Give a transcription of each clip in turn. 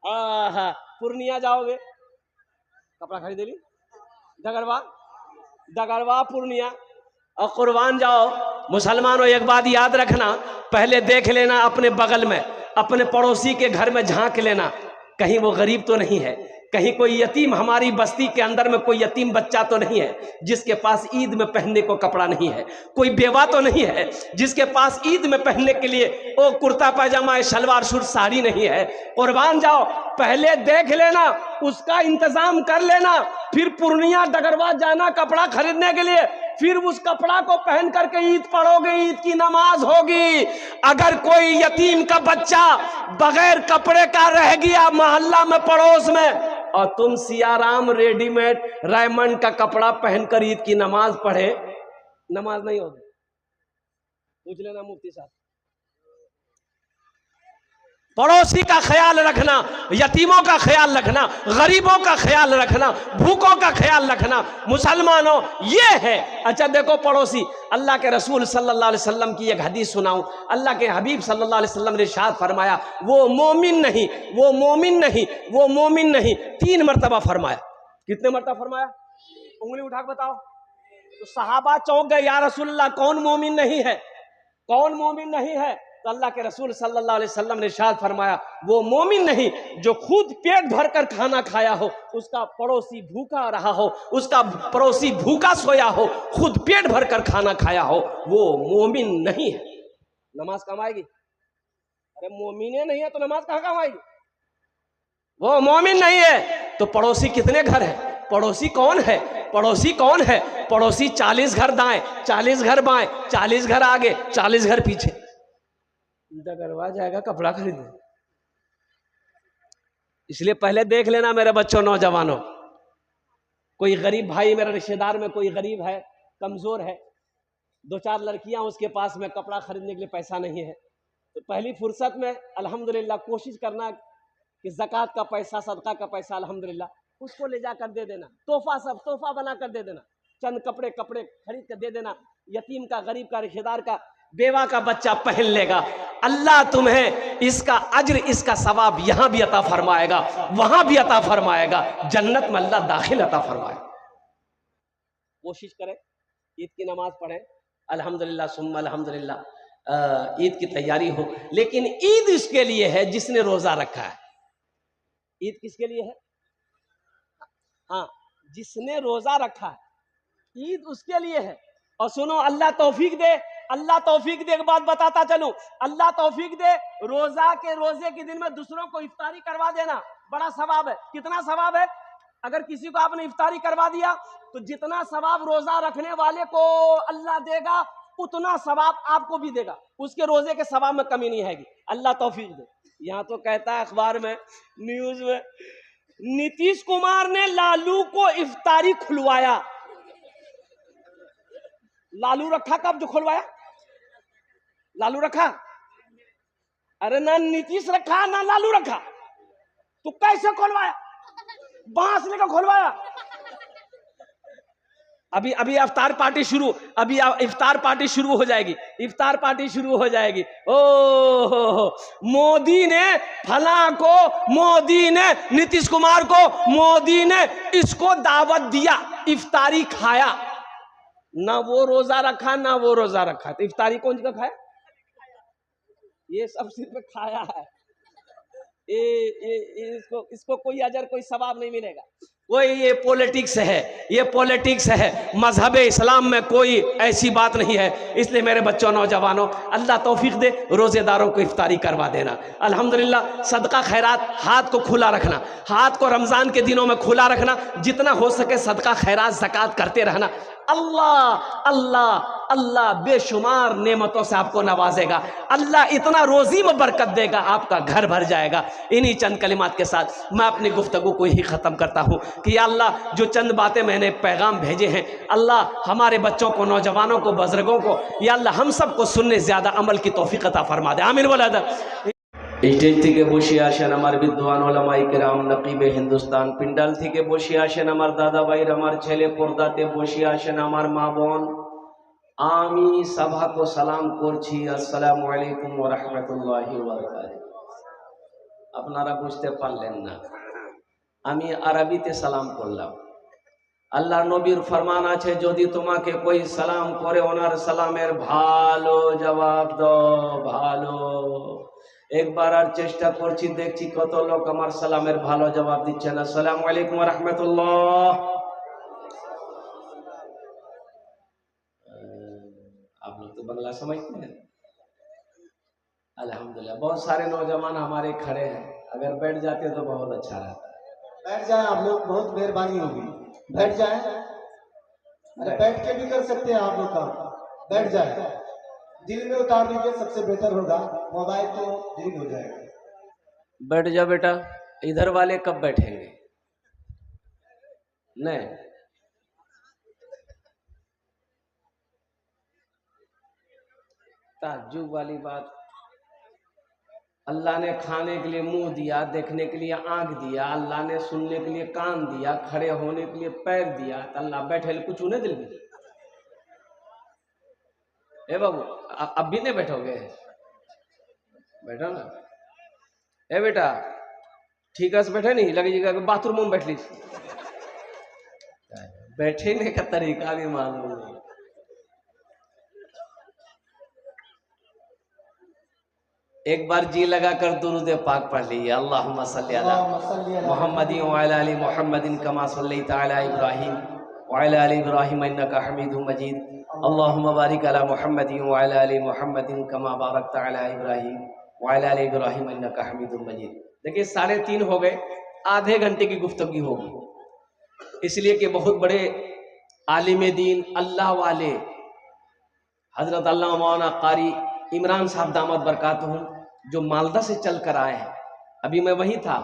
पूर्णिया जाओगे कपड़ा खरीदे ली, डगरवा पूर्णिया और कुर्बान जाओ। मुसलमानों एक बात याद रखना, पहले देख लेना अपने बगल में, अपने पड़ोसी के घर में झांक लेना, कहीं वो गरीब तो नहीं है, कहीं कोई यतीम, हमारी बस्ती के अंदर में कोई यतीम बच्चा तो नहीं है जिसके पास ईद में पहनने को कपड़ा नहीं है, कोई बेवा तो नहीं है जिसके पास ईद में पहनने के लिए वो कुर्ता पैजामा शलवार सूट साड़ी नहीं है। कुर्बान जाओ, पहले देख लेना, उसका इंतजाम कर लेना, फिर पूर्णिया डगरवा जाना कपड़ा खरीदने के लिए, फिर उस कपड़ा को पहन करके ईद पढ़ोगे, ईद की नमाज होगी। अगर कोई यतीम का बच्चा बगैर कपड़े का रह गया मोहल्ला में पड़ोस में और तुम सियाराम रेडीमेड रायमंड का कपड़ा पहनकर ईद की नमाज पढ़े, नमाज नहीं होगी। पूछ लेना मुफ्ती साहब। पड़ोसी का ख्याल रखना, यतीमों का ख्याल रखना, गरीबों का ख्याल रखना, भूखों का ख्याल रखना। मुसलमानों ये है। अच्छा देखो पड़ोसी, अल्लाह के रसूल सल्लल्लाहु अलैहि वसल्लम की एक हदीस सुनाऊं। अल्लाह के हबीब सल्लल्लाहु अलैहि वसल्लम ने इरशाद फरमाया, वो मोमिन नहीं, वो मोमिन नहीं, वो मोमिन नहीं, 3 मरतबा फरमाया। कितने मरतबा फरमाया? उंगली उठा के बताओ। तो सहाबा चौंक गए, या रसूलल्लाह कौन मोमिन नहीं है, कौन मोमिन नहीं है? तो अल्लाह के रसूल सल्लल्लाहु अलैहि वसल्लम ने इरशाद फरमाया, वो मोमिन नहीं जो खुद पेट भरकर खाना खाया हो, उसका पड़ोसी भूखा रहा हो, उसका पड़ोसी भूखा सोया हो, खुद पेट भरकर खाना खाया हो, वो मोमिन नहीं है। नमाज कमाएगी? अरे मोमिने नहीं है तो नमाज कहाँ कमाएगी? वो मोमिन नहीं है। तो पड़ोसी कितने घर है? पड़ोसी कौन है? पड़ोसी कौन है? पड़ोसी 40 घर दाएं, 40 घर बाएं, 40 घर आगे, 40 घर पीछे। डगरवा जाएगा कपड़ा खरीदने। इसलिए पहले देख लेना मेरे बच्चों, नौजवानों, कोई गरीब भाई मेरा रिश्तेदार में कोई गरीब है, कमजोर है, 2-4 लड़कियां उसके पास में कपड़ा खरीदने के लिए पैसा नहीं है, तो पहली फुर्सत में अल्हम्दुलिल्लाह कोशिश करना कि ज़कात का पैसा, सदका का पैसा अल्हम्दुलिल्लाह उसको ले जाकर दे देना, तोहफा, सब तोहफा बना कर दे देना, चंद कपड़े खरीद कर दे देना। यतीम का, गरीब का, रिश्तेदार का, बेवा का बच्चा पहन लेगा। अल्लाह तुम्हें इसका अज्र, इसका सवाब यहां भी अता फरमाएगा, वहां भी अता फरमाएगा, जन्नत में अल्लाह दाखिल अता फरमाएगा। कोशिश करें ईद की नमाज पढ़ें, अल्हम्दुलिल्लाह सुम्मा अल्हम्दुलिल्लाह ईद की तैयारी हो। लेकिन ईद इसके लिए है जिसने रोजा रखा है। ईद किसके लिए है? हाँ, जिसने रोजा रखा है, ईद उसके लिए है। और सुनो, अल्लाह तौफीक दे, अल्लाह तौफीक दे, एक बात बताता चलूं, अल्लाह तौफीक दे, रोजे के दिन में दूसरों को इफ्तारी करवा देना बड़ा सवाब है। कितना सवाब है? अगर किसी को आपने इफ्तारी करवा दिया तो जितना सवाब रोजा रखने वाले को अल्लाह देगा उतना सवाब आपको भी देगा, उसके रोजे के सवाब में कमी नहीं आएगी। अल्लाह तौफीक दे। यहाँ तो कहता है अखबार में, न्यूज में, नीतीश कुमार ने लालू को इफ्तारी खुलवाया। लालू रखा कब जो खुलवाया? लालू रखा? अरे ना नीतीश रखा ना लालू रखा, तो कैसे खुलवाया? बांस लेकर खुलवाया। अभी इफ्तार पार्टी शुरू, अभी इफ्तार पार्टी शुरू हो जाएगी, इफ्तार पार्टी शुरू हो जाएगी। ओ मोदी ने फला को, मोदी ने नीतीश कुमार को, मोदी ने इसको दावत दिया, इफ्तारी खाया, ना वो रोजा रखा ना वो रोजा रखा, तो इफ्तारी कौन सा खाया? ये सब सिर्फ खाया है। इसको कोई अजर, कोई सवाब नहीं मिलेगा। वो ये पॉलिटिक्स है, ये पॉलिटिक्स है। मजहब इस्लाम में कोई ऐसी बात नहीं है। इसलिए मेरे बच्चों, नौजवानों, अल्लाह तौफीक दे, रोजेदारों को इफ्तारी करवा देना। अल्हम्दुलिल्लाह सदका खैरात, हाथ को खुला रखना, हाथ को रमजान के दिनों में खुला रखना, जितना हो सके सदका खैरात ज़कात करते रहना। अल्लाह अल्लाह अल्लाह बेशुमार नेमतों से आपको नवाजेगा। अल्लाह इतना रोजी में बरकत देगा, आपका घर भर जाएगा। इन्हीं चंद कलिमात के साथ मैं अपनी गुफ्तगू को ही ख़त्म करता हूँ कि या अल्लाह, जो चंद बातें मैंने पैगाम भेजे हैं, अल्लाह हमारे बच्चों को, नौजवानों को, बुजुर्गों को, या अल्लाह हम सबको सुनने ज़्यादा अमल की तौफीक अता फरमा दे। आमीन बोला था। स्टेज থেকে বসে আসেন আমার বিদ্বান ওলামায়ে কেরাম, নকিবে হিন্দুস্তান। পিন্ডাল থেকে বসে আসেন আমার দাদা ভাইর, আমার ছেলে, পর্দাতে বসে আসেন আমার মা বোন। আমি সভাকে সালাম করছি, আসসালামু আলাইকুম ওয়া রাহমাতুল্লাহি ওয়া বারাকাতুহু। আপনারা বুঝতে পারলেন না। আমি আরবিতে সালাম করলাম। আল্লাহ নবীর ফরমান আছে, যদি তোমাকে কোই সালাম করে ওনার সালামের ভালো জবাব দাও। ভালো। একবার আর চেষ্টা করছি, দেখছি কত লোক আমার সালামের ভালো জবাব দিচ্ছেন। আসসালামু আলাইকুম ওয়া রাহমাতুল্লাহ। आप लोग तो बंगला समझते हैं। अल्हम्दुलिल्लाह बहुत सारे नौजवान हमारे खड़े हैं, अगर बैठ जाते तो बहुत अच्छा रहता है। बैठ जाए आप लोग, बहुत मेहरबानी होगी। बैठ जाए। अरे बैठ के भी कर सकते हैं आप लोग काम। बैठ जाए, दिल में उतार दीजिए, सबसे बेहतर होगा। मोबाइल तो डिलीट हो जाएगा। बैठ जा बेटा। इधर वाले कब बैठेंगे? नहीं, ताज्जुब वाली बात। अल्लाह ने खाने के लिए मुंह दिया, देखने के लिए आंख दिया, अल्लाह ने सुनने के लिए कान दिया, खड़े होने के लिए पैर दिया, तो अल्लाह बैठे कुछ उन्हें दिल में। ए बाबू, अब भी नहीं बैठोगे? बैठो ना। ए बेटा, ठीक है से बैठे नहीं लगेगा कि बाथरूम में बैठ ली। बैठने का तरीका भी मालूम नहीं। एक बार जी लगा कर दुरूद पाक पढ़ लीजिए। अल्लाहुम्मा सल्ली अला मुहम्मदिन व अला आलि मुहम्मदिन कमा सल्लैता अला इब्राहीम व अला आलि इब्राहीम इन्नका हमीदुम मजीद। अल्लाहुम्मा बारिक अला मुहम्मदिन व अला आलि मुहम्मदिन कमा बारकता अला इब्राहीम व अला आलि इब्राहीम इन्नका हमीदुम मजीद। देखिए 3:30 हो गए, आधे घंटे की गुफ्तगू होगी, इसलिए कि बहुत बड़े आलिम दीन अल्लाह वाले हजरत अल्लामा मौलाना कारी इमरान साहब दामद बरकातहू जो मालदा से चल कर आए हैं। अभी मैं वहीं था,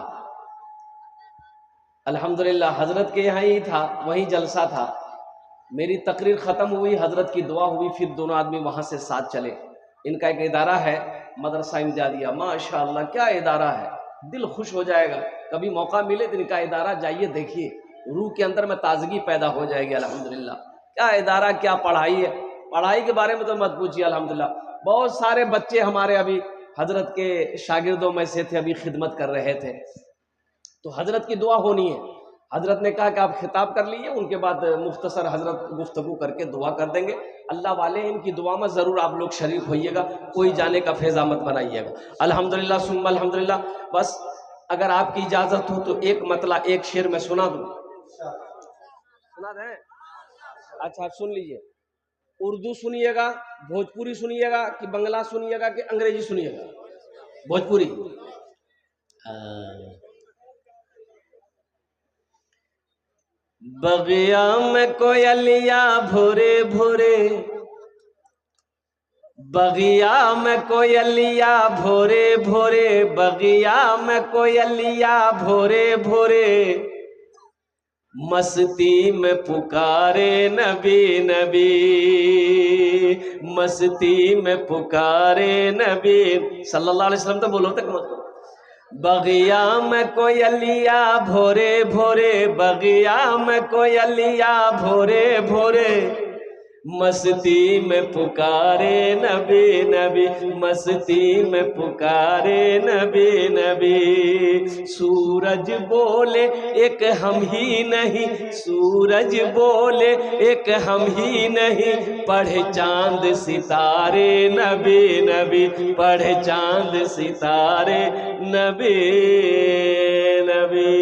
अल्हम्दुलिल्लाह हजरत के यहाँ ही था, वहीं जलसा था। मेरी तकरीर ख़त्म हुई, हजरत की दुआ हुई, फिर दोनों आदमी वहाँ से साथ चले। इनका एक इदारा है मदरसा इम्तियादिया, माशाअल्लाह क्या इदारा है, दिल खुश हो जाएगा। कभी मौका मिले तो इनका इदारा जाइए, देखिए, रूह के अंदर में ताजगी पैदा हो जाएगी। अल्हम्दुलिल्लाह क्या इदारा, क्या पढ़ाई है। पढ़ाई के बारे में तो मत पूछिए। अल्हम्दुलिल्लाह बहुत सारे बच्चे हमारे अभी हजरत के शागिर्दों में से थे, अभी खिदमत कर रहे थे, तो हजरत की दुआ होनी है। हजरत ने कहा कि आप खिताब कर लीजिए, उनके बाद मुख्तसर हजरत गुफ्तगू करके दुआ कर देंगे। अल्लाह वाले इनकी दुआ में ज़रूर आप लोग शरीक होइएगा, कोई जाने का फैज़ा मत बनाइएगा। अल्हम्दुलिल्लाह सुम्मा अल्हम्दुलिल्लाह। बस अगर आपकी इजाज़त हो तो एक मतला एक शेर में सुना दूँ। सुना दें? अच्छा सुन लीजिए। उर्दू सुनिएगा, भोजपुरी सुनिएगा कि बंगला सुनिएगा कि अंग्रेजी सुनिएगा? भोजपुरी। बगिया में कोयलिया भोरे भोरे, बगिया में कोयलिया भोरे भोरे, बगिया में कोयलिया भोरे भोरे, मस्ती में पुकारे नबी नबी, मस्ती में पुकारे नबी सल्लल्लाहु अलैहि वसल्लम। तो बोलो तक मत। बगिया में कोयलिया भोरे भोरे, बगिया में कोयलिया भोरे भोरे, मस्ती में पुकारे नबी नबी, मस्ती में पुकारे नबी नबी। सूरज बोले एक हम ही नहीं, सूरज बोले एक हम ही नहीं, पढ़े चांद सितारे नबी नबी, पढ़े चांद सितारे नबी नबी।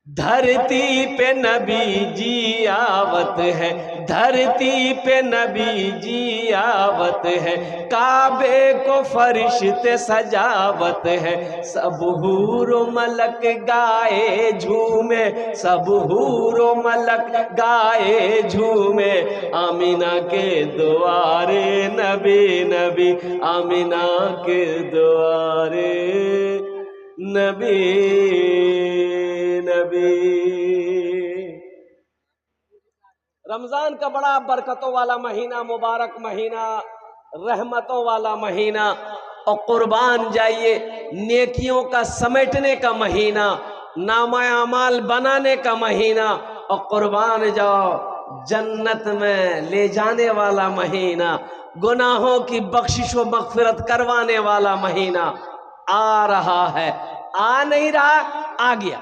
धरती पे नबी जी आवत है, धरती पे नबी जी आवत है, काबे को फरिश्ते सजावत है, सब हूर मलक गाए झूमे, सब हूर मलक गाए झूमे, आमीना के द्वारे नबी नबी, आमीना के द्वारे नबी नबी। रमजान का बड़ा बरकतों वाला महीना, मुबारक महीना, रहमतों वाला महीना, और कुर्बान जाइए नेकियों का समेटने का महीना, नामा अमाल बनाने का महीना, और कुर्बान जाओ जन्नत में ले जाने वाला महीना, गुनाहों की बख्शिश व मगफिरत करवाने वाला महीना। आ रहा है, आ नहीं रहा, आ गया।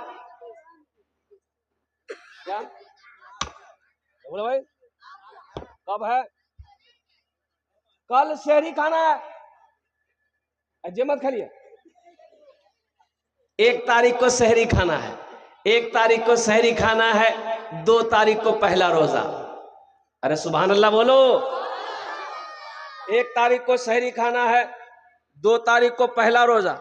क्या बोले भाई? कब है? कल शहरी खाना है, अजय मत खाइए। 1 तारीख को शहरी खाना है, 1 तारीख को शहरी खाना है, 2 तारीख को पहला रोजा। अरे सुभान अल्लाह बोलो। 1 तारीख को शहरी खाना है, 2 तारीख को पहला रोजा।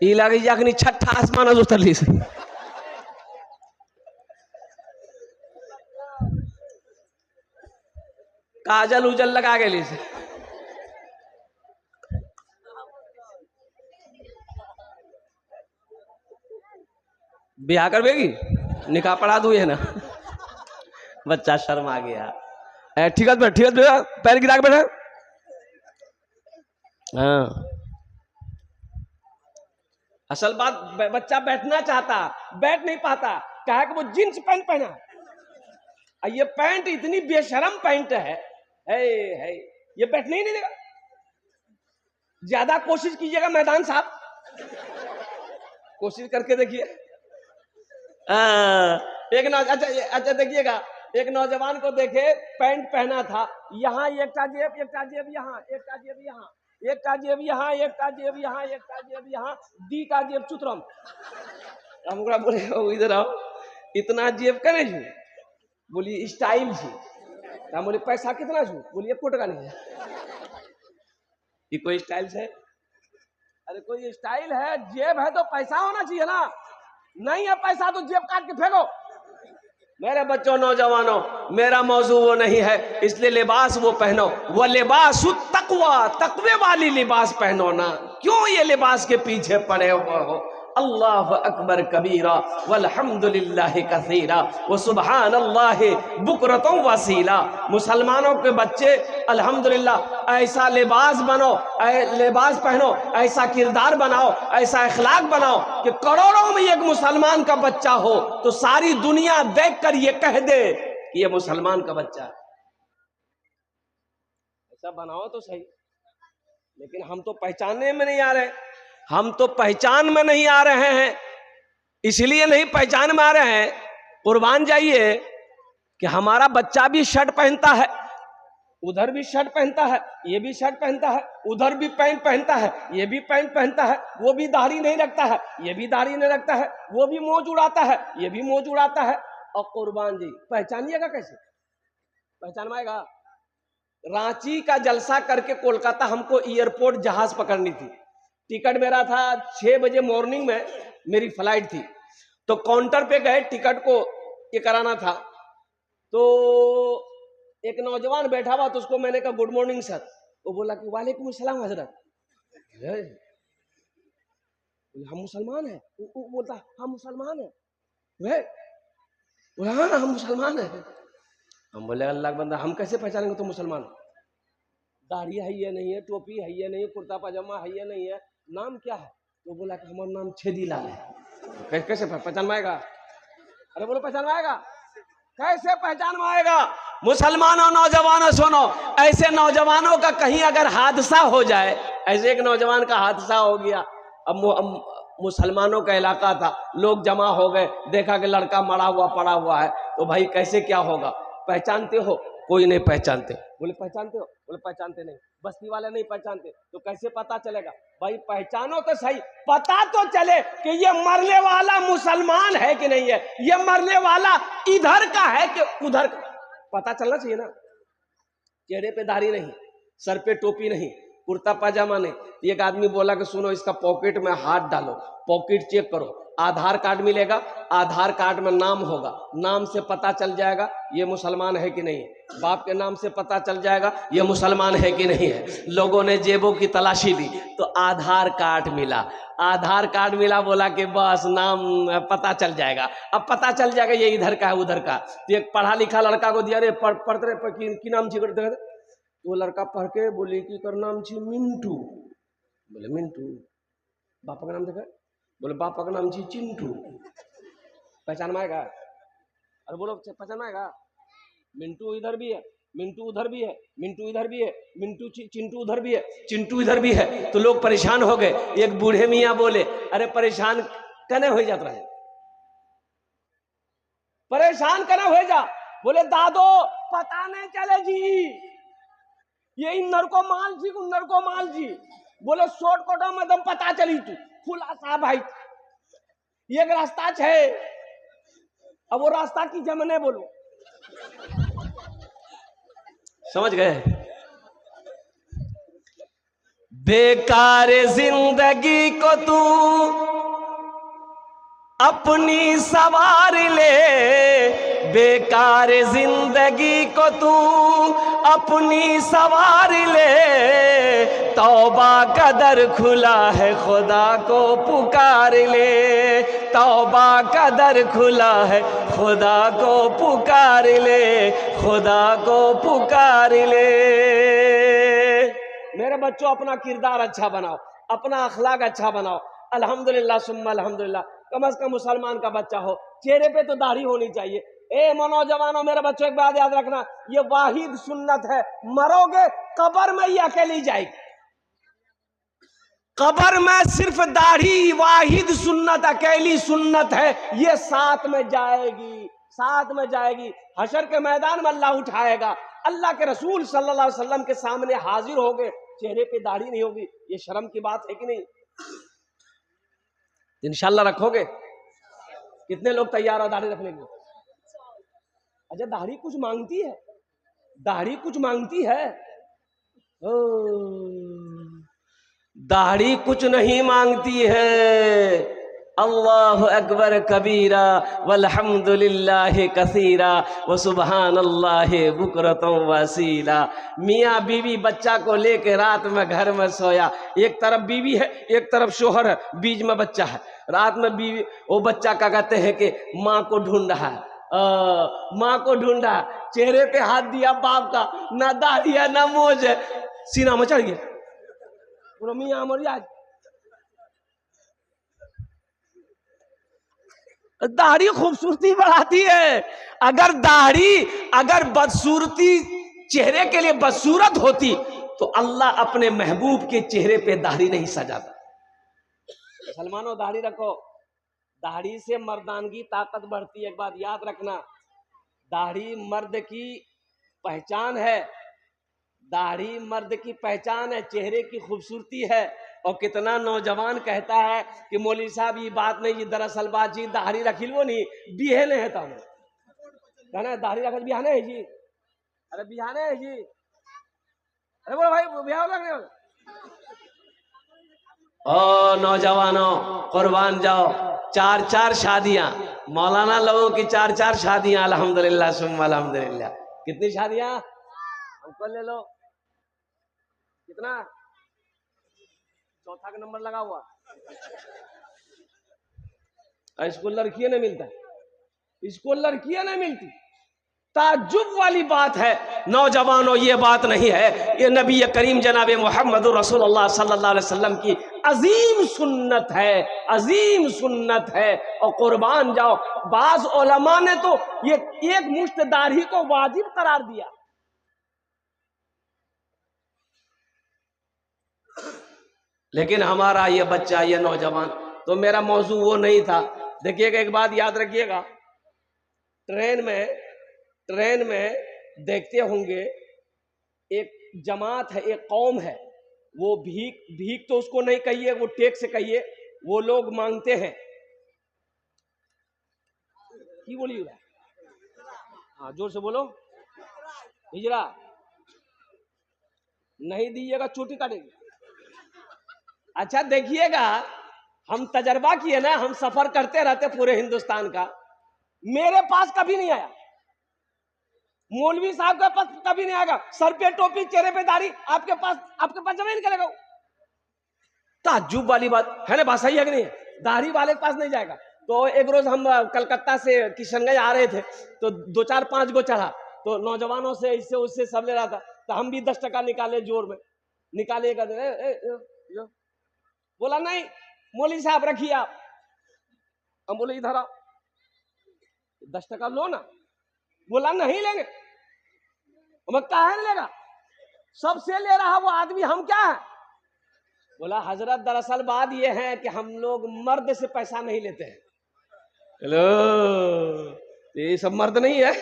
ई लगे याकनी छठा आसमान उतरली से। काजल उजल लगा गेली से। ब्याह करवेगी? निकाह पढ़ा दू है ना। बच्चा शर्म आ गया। ठीक है ठीक है, पैर गिरा के बैठा। हाँ, असल बात बच्चा बैठना चाहता, बैठ नहीं पाता, कहा कि वो जींस पैंट पहना। ये पैंट इतनी बेशरम पैंट है, ये बैठने ही नहीं देगा। ज्यादा कोशिश कीजिएगा मैदान साहब, कोशिश करके देखिए। एक अच्छा देखिएगा, एक नौजवान को देखे, पैंट पहना था, यहाँ एक का जेब, एक का जेब यहाँ, एक का जेब यहाँ, एक का जेब यहाँ, एक का जेब यहाँ, एक का जेब यहाँ, दी का जेब चुतरम। हम बोले इधर आओ, इतना जेब करे छू? बोली स्टाइल छी। हम बोले पैसा कितना छू? बोलिए 1 टका नहीं है। ये कोई स्टाइल है? अरे कोई स्टाइल है? जेब है तो पैसा होना चाहिए ना। नहीं है पैसा तो जेब काट के फेंको। मेरे बच्चों, नौजवानों, मेरा मौजू वो नहीं है, इसलिए लिबास वो पहनो। वो लिबास तकवा, तकवे वाली लिबास पहनो ना। क्यों ये लिबास के पीछे पड़े हुए हो? अल्लाह अकबर कबीरा वल्हम्दुलिल्लाहि कसीरा व सुब्हानल्लाह बुकरतुम वसीला। मुसलमानों के बच्चे अल्हम्दुलिल्लाह ऐसा लिबास बनो, लिबास पहनो, ऐसा किरदार बनाओ, ऐसा अखलाक बनाओ कि करोड़ों में एक मुसलमान का बच्चा हो तो सारी दुनिया देखकर ये कह दे कि ये मुसलमान का बच्चा है। ऐसा बनाओ तो सही। लेकिन हम तो पहचानने में नहीं आ रहे, हम तो पहचान में नहीं आ रहे हैं। इसलिए नहीं पहचान में आ रहे हैं, कुर्बान जाइए कि हमारा बच्चा भी शर्ट पहनता है, उधर भी शर्ट पहनता है, ये भी शर्ट पहनता है, उधर भी पैंट पहनता है, ये भी पैंट पहनता है, वो भी दाढ़ी नहीं रखता है, ये भी दाढ़ी नहीं रखता है, वो भी मौज उड़ाता है, ये भी मौज उड़ाता है। और कुर्बान जी पहचानिएगा कैसे? पहचानवाएगा? रांची का जलसा करके कोलकाता हमको एयरपोर्ट जहाज पकड़नी थी। टिकट मेरा था 6 बजे मॉर्निंग में, मेरी फ्लाइट थी। तो काउंटर पे गए, टिकट को ये कराना था। तो एक नौजवान बैठा हुआ, तो उसको मैंने कहा गुड मॉर्निंग सर। वो बोला कि वालेकुम अस्सलाम हजरत। हम मुसलमान हैं? वो बोलता हम मुसलमान हैं। बोला हाँ हम मुसलमान हैं। हम बोले अल्लाह का बंदा, हम कैसे पहचानेंगे तुम मुसलमान? दाढ़ी है ये नहीं है, टोपी है ये नहीं है, कुर्ता पाजामा है ये नहीं है, नाम क्या है? तो बोला कि हमारा नाम छेदीलाल है। कैसे पहचान में आएगा? अरे बोलो पहचान में आएगा? कैसे पहचान में आएगा? मुसलमानों, नौजवानों सुनो, ऐसे नौजवानों का कहीं अगर हादसा हो जाए, ऐसे एक नौजवान का हादसा हो गया, अब मुसलमानों का इलाका था, लोग जमा हो गए, देखा कि लड़का मरा हुआ पड़ा हुआ है, तो भाई कैसे क्या होगा? पहचानते हो? कोई नहीं पहचानते। बोले पहचानते हो? बोले पहचानते नहीं। बस्ती वाले नहीं पहचानते। तो कैसे पता चलेगा? भाई पहचानो तो सही, पता तो चले कि ये मरने वाला मुसलमान है कि नहीं है, ये मरने वाला इधर का है कि उधर का, पता चलना चाहिए ना। चेहरे पे दाढ़ी नहीं, सर पे टोपी नहीं, कुर्ता पाजामा नहीं। एक आदमी बोला कि सुनो, इसका पॉकेट में हाथ डालो, पॉकेट चेक करो, आधार कार्ड मिलेगा, आधार कार्ड में नाम होगा, नाम से पता चल जाएगा ये मुसलमान है कि नहीं है। बाप के नाम से पता चल जाएगा ये मुसलमान है कि नहीं है। लोगों ने जेबों की तलाशी दी तो आधार कार्ड मिला, आधार कार्ड मिला, बोला कि बस नाम पता चल जाएगा। अब पता चल जाएगा ये इधर का है उधर का। तो एक पढ़ा लिखा लड़का को दिया, रे पढ़ते रहे की नाम छी? वो लड़का पढ़ के बोले कि कर नाम छी मिंटू। बोले मिंटू? बापा का नाम देखा? बोले बापा का नाम छी चिंटू। पहचान में आएगा? अरे बोलो पहचान आएगा? मिंटू इधर भी है, मिंटू उधर भी है, मिंटू इधर भी है, मिंटू चिंटू उधर भी है, चिंटू इधर भी है। तो लोग परेशान हो गए। एक बूढ़े मियाँ बोले, अरे परेशान कने हो जात रहे, परेशान कने हो जा। बोले दादो पता नहीं चले जी, ये इन्नर को माल जी उन्नर को माल जी। बोले शॉर्टकट में दम पता चली तू खुलासा भाई एक रास्ता है। अब वो रास्ता की जमने बोलो, समझ गए? बेकार जिंदगी को तू अपनी सवार ले, बेकार जिंदगी को तू अपनी सवार ले। तौबा का दर खुला है खुदा को पुकार ले, तौबा का दर खुला है खुदा को पुकार ले, खुदा को पुकार ले। मेरे बच्चों अपना किरदार अच्छा बनाओ, अपना अखलाक अच्छा बनाओ। अल्हम्दुलिल्लाह सुम्मा अल्हम्दुलिल्लाह। कम से कम मुसलमान का बच्चा हो, चेहरे पे तो दाढ़ी होनी चाहिए। ए नौजवानों, मेरे बच्चों एक बात याद रखना, ये वाहिद सुन्नत है। मरोगे कब्र में ही अकेली जाएगी, कब्र में सिर्फ दाढ़ी वाहिद सुन्नत अकेली सुन्नत है, ये साथ में जाएगी, साथ में जाएगी। हशर के मैदान में अल्लाह उठाएगा, अल्लाह के रसूल सल्लल्लाहु अलैहि वसल्लम के सामने हाजिर होगे, चेहरे पे दाढ़ी नहीं होगी। ये शर्म की बात है कि नहीं? इंशाल्लाह रखोगे? कितने लोग तैयार हो दाढ़ी रखने के लिए? अच्छा दाढ़ी कुछ मांगती है, दाढ़ी कुछ मांगती है। ओ दाढ़ी कुछ नहीं मांगती है। अल्लाह अकबर कबीरा वल्हम्दुलिल्लाह कसीरा व सुबहानल्लाह बुकरतम वसीला। मियाँ बीवी बच्चा को लेके रात में घर में सोया, एक तरफ बीवी है एक तरफ शोहर है, बीच में बच्चा है। रात में बीवी वो बच्चा क्या कहते हैं कि माँ को ढूंढ रहा है, माँ को ढूंढा, चेहरे पे हाथ दिया बाप का, ना दाढ़ी है ना मोज है, सीना में चढ़ गया। मियाँ मर जा, दाढ़ी खूबसूरती बढ़ाती है। अगर दाढ़ी अगर बदसूरती चेहरे के लिए बदसूरत होती तो अल्लाह अपने महबूब के चेहरे पे दाढ़ी नहीं सजाता। मुसलमानों दाढ़ी रखो, दाढ़ी से मर्दानगी ताकत बढ़ती है। एक बात याद रखना, दाढ़ी मर्द की पहचान है, दाढ़ी मर्द की पहचान है, चेहरे की खूबसूरती है। और कितना नौजवान कहता है कि मौलवी साहब ये बात नहीं, ये दरअसल बात जी दाढ़ी रखी लो नहीं बिहने है, तब कहना दाढ़ी रख बिहाने है जी, अरे बिहाने है जी, अरे बोलो भाई बिहार लगने वाला। ओ नौजवानों कुर्बान जाओ, 4-4 शादियां, मौलाना लोगों की 4-4 शादियां, अल्हम्दुलिल्लाह सुम्मा अल्हम्दुलिल्लाह। कितनी शादियां हमको ले लो, कितना? चौथा का नंबर लगा हुआ। इसको लड़कियां नहीं मिलता, इसको लड़कियां नहीं मिलती। ताज्जुब वाली बात है नौजवानों, ये बात नहीं है, ये नबी करीम जनाब मोहम्मद रसूलुल्लाह सल्लल्लाहु अलैहि वसल्लम की अजीम सुन्नत है, अजीम सुन्नत है। और कुर्बान जाओ, बाज उलमा ने तो ये एक मुश्त दाढ़ी को वाजिब करार दिया। लेकिन हमारा ये बच्चा, ये नौजवान, तो मेरा मौजू वो नहीं था। देखिएगा एक बात याद रखिएगा, ट्रेन में देखते होंगे एक जमात है, एक कौम है, वो भीख तो उसको नहीं कहिए, वो टेक से कहिए, वो लोग मांगते हैं। की बोलिए? हाँ जोर से बोलो। हिजरा नहीं दीजिएगा चोटी काटेगी। अच्छा देखिएगा, हम तजर्बा किए ना, हम सफर करते रहते पूरे हिंदुस्तान का, मेरे पास कभी नहीं आया, मौलवी साहब के पास कभी नहीं आएगा, सर पे टोपी चेहरे पे दाढ़ी, आपके पास जमा नहीं करेगा। ताज्जुब वाली बात है ना, बात सही है कि नहीं? दाढ़ी वाले के पास नहीं जाएगा। तो एक रोज हम कलकत्ता से किशनगंज आ रहे थे, तो 2-4-5 गो चढ़ा, तो नौजवानों से इससे उससे सब ले रहा था, तो हम भी 10 टका निकाले, जोर में निकालिएगा। बोला नहीं मौलवी साहब रखिए आप, हम बोले इधर आओ, 10 लो ना। बोला नहीं लेंगे। मैं काहे लेगा, सबसे ले रहा वो आदमी, हम क्या है? बोला हजरत दरअसल बात ये है कि हम लोग मर्द से पैसा नहीं लेते हैं। हेलो, ये सब मर्द नहीं है।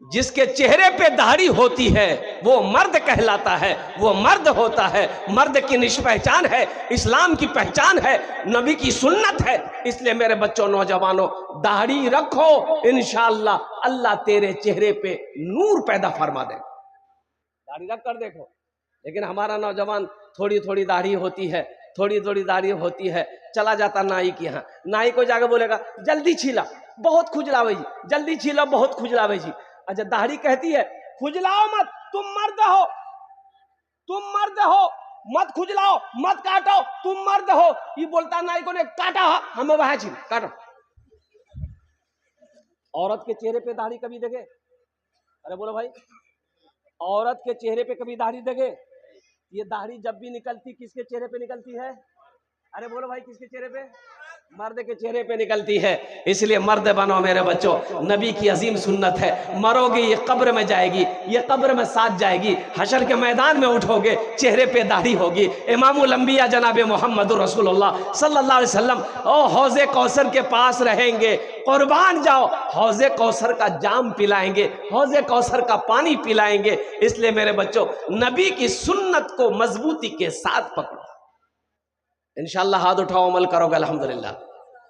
जिसके चेहरे पे दाढ़ी होती है वो मर्द कहलाता है, वो मर्द होता है। मर्द की निष्पहचान है, इस्लाम की पहचान है, नबी की सुन्नत है। इसलिए मेरे बच्चों, नौजवानों, दाढ़ी रखो, इंशाअल्लाह अल्लाह तेरे चेहरे पे नूर पैदा फरमा दे। दाढ़ी रख कर देखो। लेकिन हमारा नौजवान थोड़ी थोड़ी दाढ़ी होती है, थोड़ी थोड़ी दाढ़ी होती है, चला जाता नाई के यहाँ, नाई को जाकर बोलेगा जल्दी छीला, बहुत खुजलावे जी, जल्दी छीला, बहुत खुजलावे जी। अच्छा, दाढ़ी कहती है खुजलाओ मत, तुम मर्द हो, तुम मर्द हो, मत खुजलाओ, मत काटो, तुम मर्द हो। ये बोलता नाई को ने काटा, हमें वहां छील काटो। औरत के चेहरे पे दाढ़ी कभी देखे? अरे बोलो भाई, औरत के चेहरे पे कभी दाढ़ी देखे? ये दाढ़ी जब भी निकलती किसके चेहरे पे निकलती है? अरे बोलो भाई, किसके चेहरे पे? मर्द के चेहरे पे निकलती है। इसलिए मर्द बनो मेरे बच्चों, नबी की अजीम सुन्नत है। मरोगे ये कब्र में जाएगी, ये कब्र में साथ जाएगी, हशर के मैदान में उठोगे, चेहरे पे दाढ़ी होगी। इमामुल अंबिया जनाब मोहम्मद रसूलुल्लाह सल्लल्लाहु अलैहि वसल्लम ओ हौज़े कौसर के पास रहेंगे, कुर्बान जाओ, हौज़े कौसर का जाम पिलाएंगे, हौज़े कौसर का पानी पिलाएंगे। इसलिए मेरे बच्चों, नबी की सुन्नत को मजबूती के साथ पकड़ो, इंशाअल्लाह हाथ उठाओ, अमल करोगे अल्हम्दुलिल्लाह।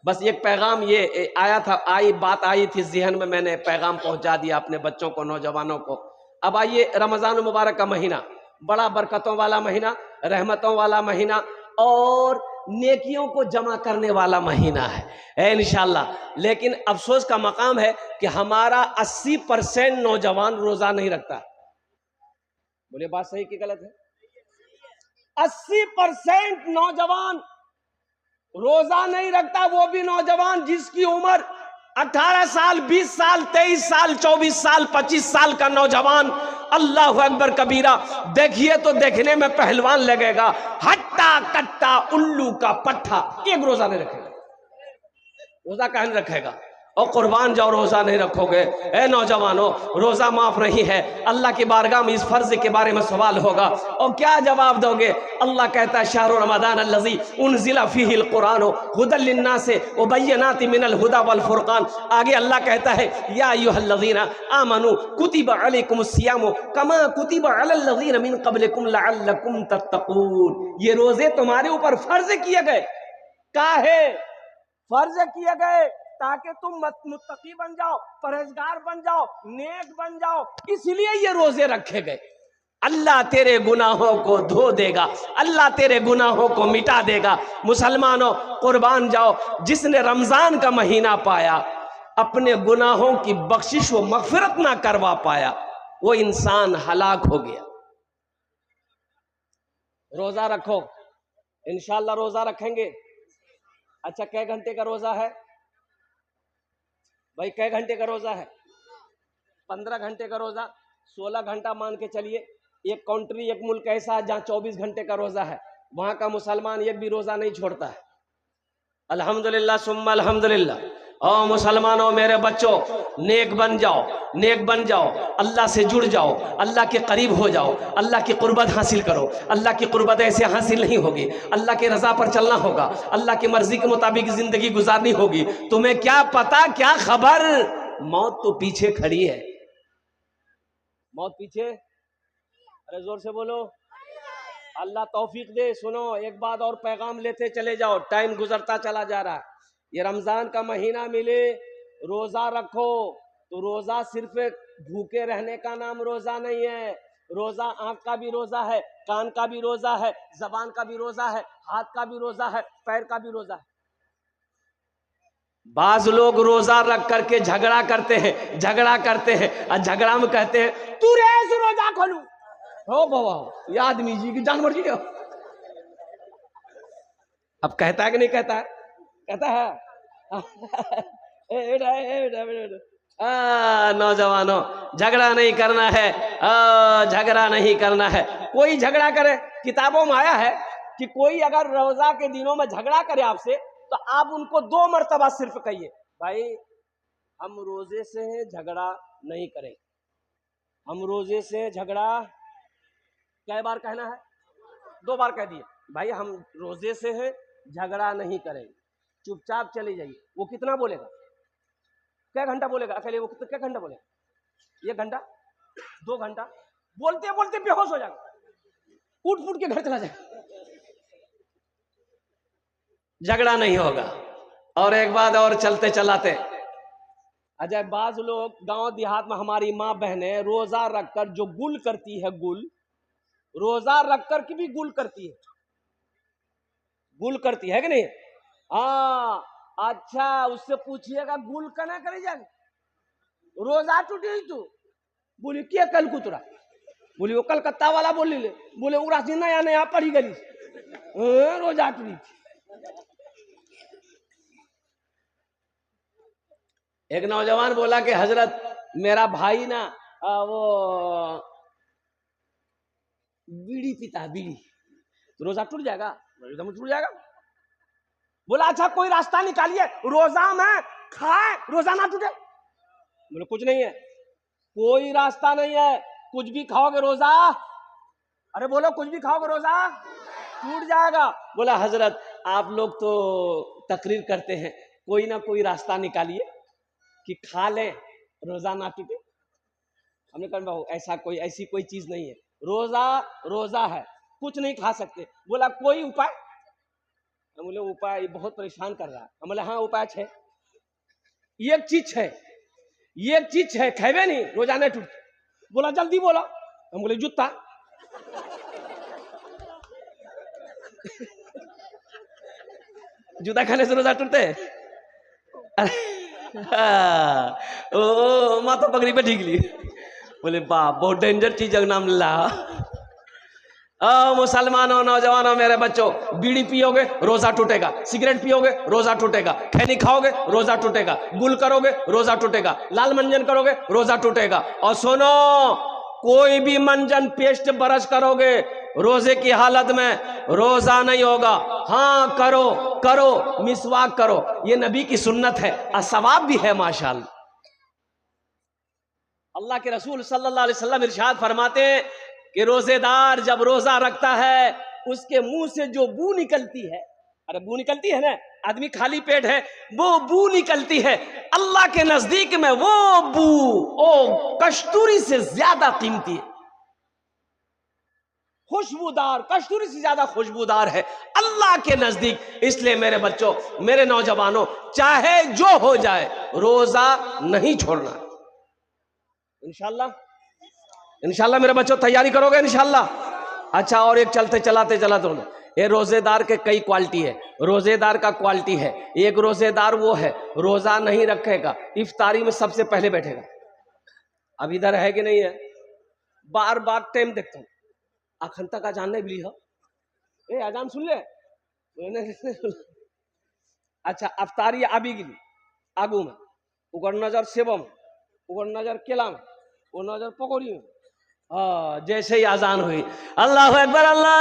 बस एक पैगाम ये आया था, बात आई थी ज़हन में, मैंने पैगाम पहुंचा दिया अपने बच्चों को, नौजवानों को। अब आइए, रमज़ान मुबारक का महीना बड़ा बरकतों वाला महीना, रहमतों वाला महीना और नेकियों को जमा करने वाला महीना है इंशाअल्लाह। लेकिन अफसोस का मकाम है कि हमारा 80% नौजवान रोज़ा नहीं रखता। बोलिए बात सही कि गलत है? 80% नौजवान रोजा नहीं रखता। वो भी नौजवान जिसकी उम्र 18 साल, 20 साल, 23 साल, 24 साल, 25 साल का नौजवान। अल्लाह अकबर कबीरा। देखिए तो देखने में पहलवान लगेगा, हट्टा कट्टा उल्लू का पट्टा, एक रोजा नहीं रखेगा। रोजा कहाँ नहीं रखेगा? और कुर्बान जाओ, रोज़ा नहीं रखोगे। ए नौजवानों, रोज़ा माफ़ नहीं है। अल्लाह की बारगाह में इस फ़र्ज़ के बारे में सवाल होगा और क्या जवाब दोगे? अल्लाह कहता है शहरु रमज़ान अल्लज़ी उनज़िला फ़ीहिल क़ुरआन हुदल लिन्नास व बय्यिनातिन मिनल हुदा वल फ़ुरक़ान। आगे अल्लाह कहता है या अय्युहल्लज़ीना आमनू कुतिबा अलैकुमुस सियामु कमा कुतिबा अलल लज़ीना मिन क़ब्लिकुम लअल्लकुम तत्तक़ून। ये रोज़े तुम्हारे ऊपर फ़र्ज़ किए गए। काहे फ़र्ज़ किए गए? ताकि तुम मुत्तकी बन जाओ, परहेजगार बन जाओ, नेक बन जाओ, इसलिए ये रोजे रखे गए। अल्लाह तेरे गुनाहों को धो देगा, अल्लाह तेरे गुनाहों को मिटा देगा। मुसलमानों, कुर्बान जाओ, जिसने रमजान का महीना पाया, अपने गुनाहों की बख्शिश व मगफिरत ना करवा पाया, वो इंसान हलाक हो गया। रोजा रखो, इंशाअल्लाह रोजा रखेंगे। अच्छा, कै घंटे का रोजा है भाई? कै घंटे का रोजा है? 15 घंटे का रोजा, 16 घंटा मान के चलिए। एक कंट्री, एक मुल्क ऐसा है जहाँ 24 घंटे का रोजा है, वहां का मुसलमान एक भी रोजा नहीं छोड़ता है। अल्हम्दुलिल्लाह सुम्मा अल्हम्दुलिल्लाह। और मुसलमानों, मेरे बच्चों, नेक बन जाओ, नेक बन जाओ, अल्लाह से जुड़ जाओ, अल्लाह के करीब हो जाओ, अल्लाह की कुर्बत हासिल करो। अल्लाह की कुर्बत ऐसे हासिल नहीं होगी, अल्लाह के रज़ा पर चलना होगा, अल्लाह की मर्जी के मुताबिक ज़िंदगी गुजारनी होगी। तुम्हें क्या पता, क्या खबर, मौत तो पीछे खड़ी है। मौत पीछे, अरे जोर से बोलो, अल्लाह तौफीक दे। सुनो, एक बात और पैगाम लेते चले जाओ, टाइम गुजरता चला जा रहा है। ये रमजान का महीना मिले, रोजा रखो, तो रोजा सिर्फ भूखे रहने का नाम रोजा नहीं है। रोजा आंख का भी रोजा है, कान का भी रोजा है, जबान का भी रोजा है, हाथ का भी रोजा है, पैर का भी रोजा है। बाज लोग रोजा रख करके झगड़ा करते हैं, झगड़ा करते हैं, और झगड़ा में कहते हैं तू रेस रोजा खोलू। हो बाबा, ये आदमी जी की जानवर जी हो। अब कहता है कि नहीं कहता है? कहता है। नौजवानों, झगड़ा नहीं करना है, झगड़ा नहीं करना है। कोई झगड़ा करे, किताबों में आया है कि कोई अगर रोजा के दिनों में झगड़ा करे आपसे, तो आप उनको 2 मरतबा सिर्फ कहिए, भाई हम रोजे से हैं, झगड़ा नहीं करें। हम रोजे से झगड़ा, कै बार कहना है? 2 बार कह दिए। भाई हम रोजे से हैं, झगड़ा नहीं करें, चुपचाप चले जाइए। वो कितना बोलेगा? क्या घंटा बोलेगा अकेले? वो क्या घंटा बोलेगा? 1 घंटा, 2 घंटा, बोलते बोलते बेहोश हो जाएगा, उठ फूट के घर चला जाएगा। झगड़ा नहीं होगा। और एक बात और चलते चलाते, अजय बाज लोग गांव देहात में, हमारी माँ बहनें रोजा रखकर जो गुल करती है, गुल रोजा रखकर की भी गुल करती है, गुल करती है कि नहीं? हाँ, अच्छा उससे पूछिएगा गुल कना करे जाए, रोजा टूटी तू? बोली क्या कल कुतरा? बोली वो कलकत्ता वाला बोली ले, बोले उरा नया नया पढ़ी गई रोजा टूटी। एक नौजवान बोला कि हजरत मेरा भाई ना वो बीड़ी पीता है, बीड़ी, तो रोजा टूट जाएगा? एकदम टूट जाएगा। बोला अच्छा कोई रास्ता निकालिए रोजा में खाए रोजा ना टूटे। बोले कुछ नहीं है, कोई रास्ता नहीं है, कुछ भी खाओगे रोजा, अरे बोलो कुछ भी खाओगे रोजा टूट जाएगा। बोला हजरत आप लोग तो तकरीर करते हैं, कोई ना कोई रास्ता निकालिए कि खा लें रोजा ना टूटे। हमने कहा ऐसी कोई चीज नहीं है, रोजा रोजा है, कुछ नहीं खा सकते। बोला कोई उपाय? हम बोले उपाय बहुत परेशान कर रहा है। हम बोले हाँ उपाय है, एक चीज है खेबे नहीं रोजा नहीं टूटते। बोला जल्दी बोला। हम बोले जूता। जूता खाने से रोजा टूटते? ओ माँ तो पगड़ी पे ठीक ली। बोले बाप बहुत डेंजर चीज का नाम ला। मुसलमानों, नौजवानों, मेरे बच्चों, बीड़ी पियोगे रोजा टूटेगा, सिगरेट पियोगे रोजा टूटेगा, खैनी खाओगे रोजा टूटेगा, गुल करोगे रोजा टूटेगा, लाल मंजन करोगे रोजा टूटेगा। और सुनो, कोई भी मंजन पेस्ट ब्रश करोगे रोजे की हालत में रोजा नहीं होगा। हाँ करो मिसवाक करो, ये नबी की सुन्नत है और सवाब भी है माशाअल्लाह। अल्लाह के रसूल सल्लल्लाहु अलैहि वसल्लम इरशाद फरमाते हैं कि रोजेदार जब रोजा रखता है उसके मुंह से जो बू निकलती है, अरे बू निकलती है ना, आदमी खाली पेट है, वो बू निकलती है, अल्लाह के नजदीक में वो बू ओ कस्तूरी से ज्यादा कीमती है, खुशबूदार, कस्तूरी से ज्यादा खुशबूदार है अल्लाह के नजदीक। इसलिए मेरे बच्चों, मेरे नौजवानों, चाहे जो हो जाए रोजा नहीं छोड़ना। इंशाल्लाह मेरे बच्चों तैयारी करोगे इंशाल्लाह। अच्छा, और एक चलते चलाते ये रोजेदार के कई क्वालिटी है। रोजेदार का क्वालिटी है, एक रोजेदार वो है रोजा नहीं रखेगा, इफ्तारी में सबसे पहले बैठेगा। अब इधर है कि नहीं है? बार बार टाइम देखता हूँ, अखंता का जानने भी हो ए आजान सुन ले। अच्छा अफ्तारी आबी गिली आगू में, उगर नजर सेबम, उगर नजर केला में, वो नजर पकौड़ी में। हाँ, जैसे ही आजान हुई अल्लाह अकबर, अल्लाह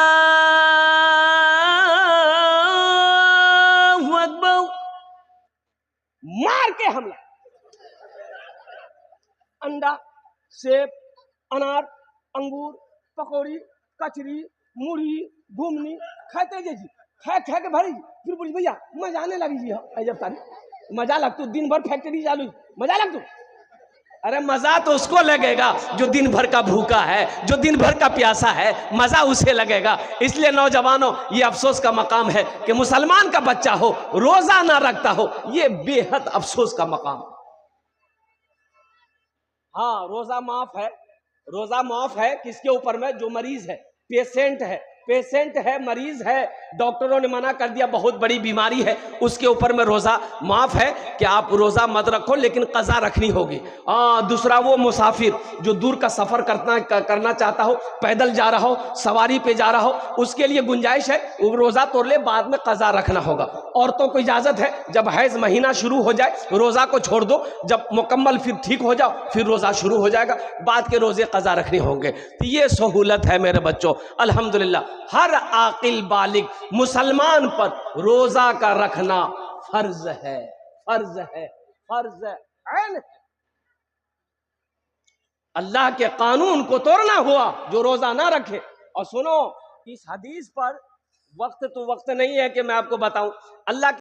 अकबर, मार के हमला, अंडा, सेब, अनार, अंगूर, पकौड़ी, कचरी, मुढ़ी, घुमनी खाते जैसी खा के भरी। फिर बोली भैया मजा आने लगी जी। जब तारी मजा लग तू, दिन भर फैक्ट्री चालू, मजा लग तू। अरे मजा तो उसको लगेगा जो दिन भर का भूखा है, जो दिन भर का प्यासा है, मजा उसे लगेगा। इसलिए नौजवानों, ये अफसोस का मकाम है कि मुसलमान का बच्चा हो रोजा ना रखता हो, ये बेहद अफसोस का मकाम। हाँ, रोजा माफ है किसके ऊपर में? जो मरीज है, पेशेंट है, मरीज है, डॉक्टरों ने मना कर दिया, बहुत बड़ी बीमारी है, उसके ऊपर में रोजा माफ है कि आप रोजा मत रखो, लेकिन कज़ा रखनी होगी। दूसरा वो मुसाफिर जो दूर का सफर करना चाहता हो, पैदल जा रहा हो, सवारी पे जा रहा हो, उसके लिए गुंजाइश है, वो रोजा तोड़ ले, बाद में कज़ा रखना होगा। औरतों को इजाजत है, जब हैज महीना शुरू हो जाए रोजा को छोड़ दो, जब मुकम्मल फिर ठीक हो जाओ फिर रोजा शुरू हो जाएगा, बाद के रोजे कज़ा रखने होंगे। तो ये सहूलत है मेरे बच्चों, अल्हम्दुलिल्लाह। हर आकिल बालिग मुसलमान पर रोजा का रखना फर्ज है, फर्ज है, फर्ज है, ऐन है। अल्लाह के कानून को तोड़ना हुआ जो रोजा ना रखे। और सुनो, इस हदीस पर वक्त तो वक्त नहीं है कि मैं आपको बताऊं। अल्लाह